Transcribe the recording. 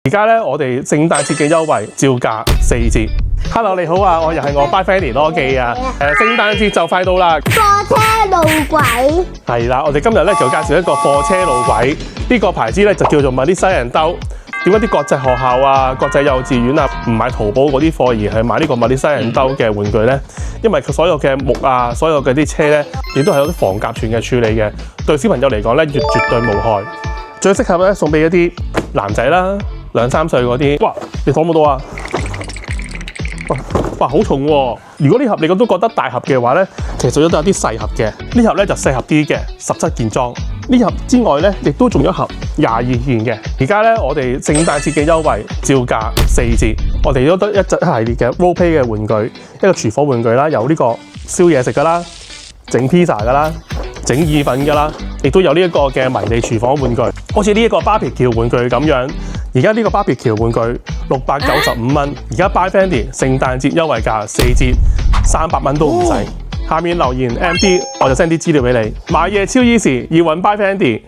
而家咧，我哋聖誕節嘅優惠照價4折。Hello， 你好啊，我又係我 By Fanny 羅記啊。聖誕節就快到啦，貨車路軌係啦，我哋今日咧就介紹一個貨車路軌，呢個牌子咧就叫做Melissa & Dow。點解啲國際學校啊、國際幼稚園啊唔買淘寶嗰啲貨，而係買呢個Melissa & Dow嘅玩具呢？因為佢所有嘅木啊、所有嘅啲車呢，亦都係有啲防甲醛嘅處理嘅，對小朋友嚟講呢，絕對無害。最適合咧送俾一啲男仔啦，2、3歲嗰啲。哇！你攞唔到啊？哇，好重喎！如果呢盒你都覺得大盒嘅話呢，其實都有啲細盒嘅。呢盒呢就細盒啲嘅，17件裝。呢盒之外呢，亦都仲有一盒22件嘅。而家呢，我哋聖誕節嘅優惠照價4折。我哋都得一系列嘅 role play 嘅玩具，一個廚房玩具啦，有呢個燒嘢食噶啦，整 pizza 噶啦，整意粉噶啦，亦都有呢一個嘅迷你廚房玩具，好似呢一個芭比喬玩具咁樣。而家呢個芭比喬玩具695蚊，而家 By Fanny 聖誕節優惠價4折，300蚊都唔使。下面留言 MD， 我就 send 啲資料俾你。買嘢超 easy，要揾 By Fanny。